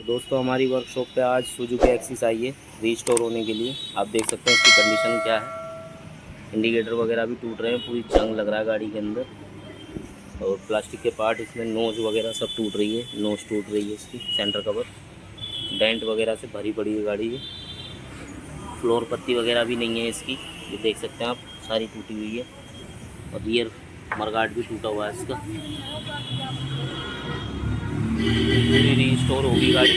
दोस्तों हमारी वर्कशॉप पे आज सुजुकी एक्सिस आई है रीस्टोर होने के लिए। आप देख सकते हैं इसकी कंडीशन क्या है। इंडिकेटर वगैरह भी टूट रहे हैं, पूरी जंग लग रहा है गाड़ी के अंदर। और प्लास्टिक के पार्ट इसमें नोज वगैरह सब टूट रही है, नोज टूट रही है इसकी, सेंटर कवर डेंट वगैरह से भरी पड़ी है गाड़ी है। फ्लोर पत्ती वगैरह भी नहीं है इसकी, ये देख सकते हैं आप, सारी टूटी हुई है। और रियर मरगाट भी टूटा हुआ है इसका। पूरी रीस्टोर होगी गाड़ी।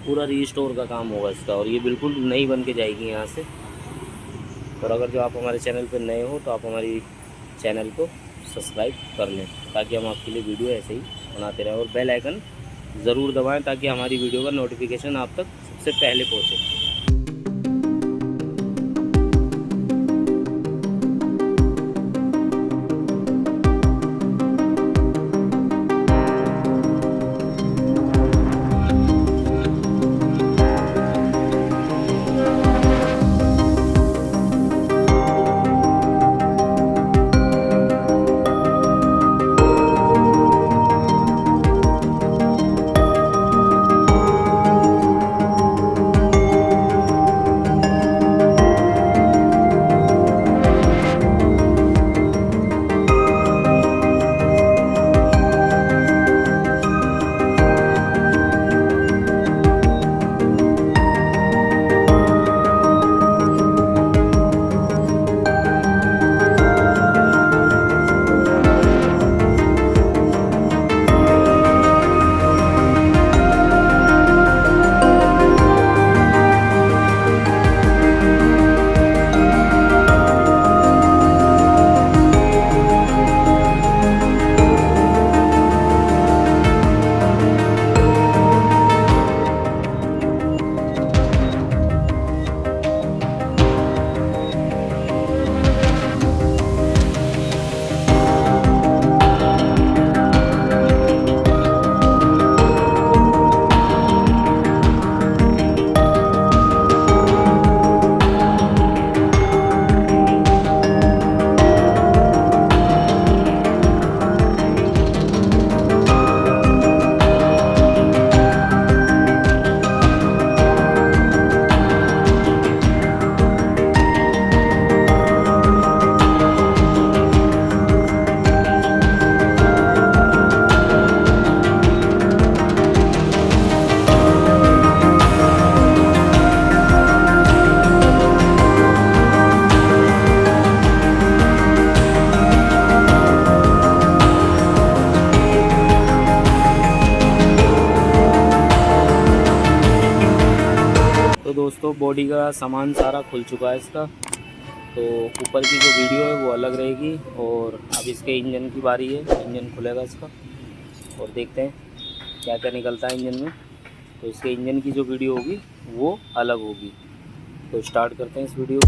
पूरा रीस्टोर का काम होगा इसका, और ये बिल्कुल नई बन के जाएगी यहाँ से। और अगर जो आप हमारे चैनल पर नए हो तो आप हमारी चैनल को सब्सक्राइब कर लें, ताकि हम आपके लिए वीडियो ऐसे ही बनाते रहें। और बेल आइकन ज़रूर दबाएं ताकि हमारी वीडियो का नोटिफिकेशन आप तक सबसे पहले पहुँचे। तो दोस्तों बॉडी का सामान सारा खुल चुका है इसका। तो ऊपर की जो वीडियो है वो अलग रहेगी, और अब इसके इंजन की बारी है। इंजन खुलेगा इसका और देखते हैं क्या क्या निकलता है इंजन में। तो इसके इंजन की जो वीडियो होगी वो अलग होगी। तो स्टार्ट करते हैं इस वीडियो।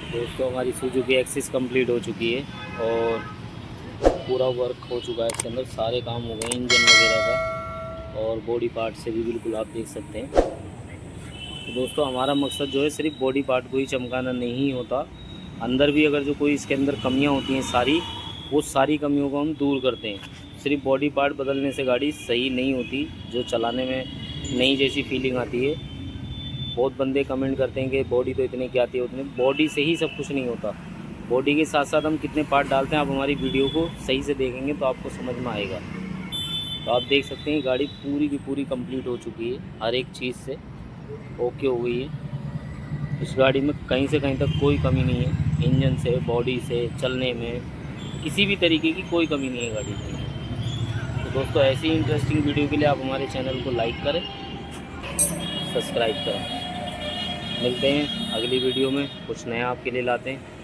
दोस्तों हमारी सुजुकी एक्सिस कंप्लीट हो चुकी है और पूरा वर्क हो चुका है इसके अंदर, सारे काम हो गए इंजन वगैरह का और बॉडी पार्ट से भी बिल्कुल आप देख सकते हैं। तो दोस्तों हमारा मकसद जो है सिर्फ बॉडी पार्ट को ही चमकाना नहीं होता, अंदर भी अगर जो कोई इसके अंदर कमियां होती हैं सारी, वो सारी कमियों को हम दूर करते हैं। सिर्फ बॉडी पार्ट बदलने से गाड़ी सही नहीं होती, जो चलाने में नई जैसी फीलिंग आती है। बहुत बंदे कमेंट करते हैं कि बॉडी तो इतने की आती है, उतने बॉडी से ही सब कुछ नहीं होता। बॉडी के साथ साथ हम कितने पार्ट डालते हैं, आप हमारी वीडियो को सही से देखेंगे तो आपको समझ में आएगा। तो आप देख सकते हैं गाड़ी पूरी की पूरी कंप्लीट हो चुकी है, हर एक चीज़ से ओके हो गई है। इस गाड़ी में कहीं से कहीं तक कोई कमी नहीं है, इंजन से, बॉडी से, चलने में किसी भी तरीके की कोई कमी नहीं है गाड़ी में। तो दोस्तों ऐसी इंटरेस्टिंग वीडियो के लिए आप हमारे चैनल को लाइक करें, सब्सक्राइब करें। मिलते हैं अगली वीडियो में, कुछ नया आपके लिए लाते हैं।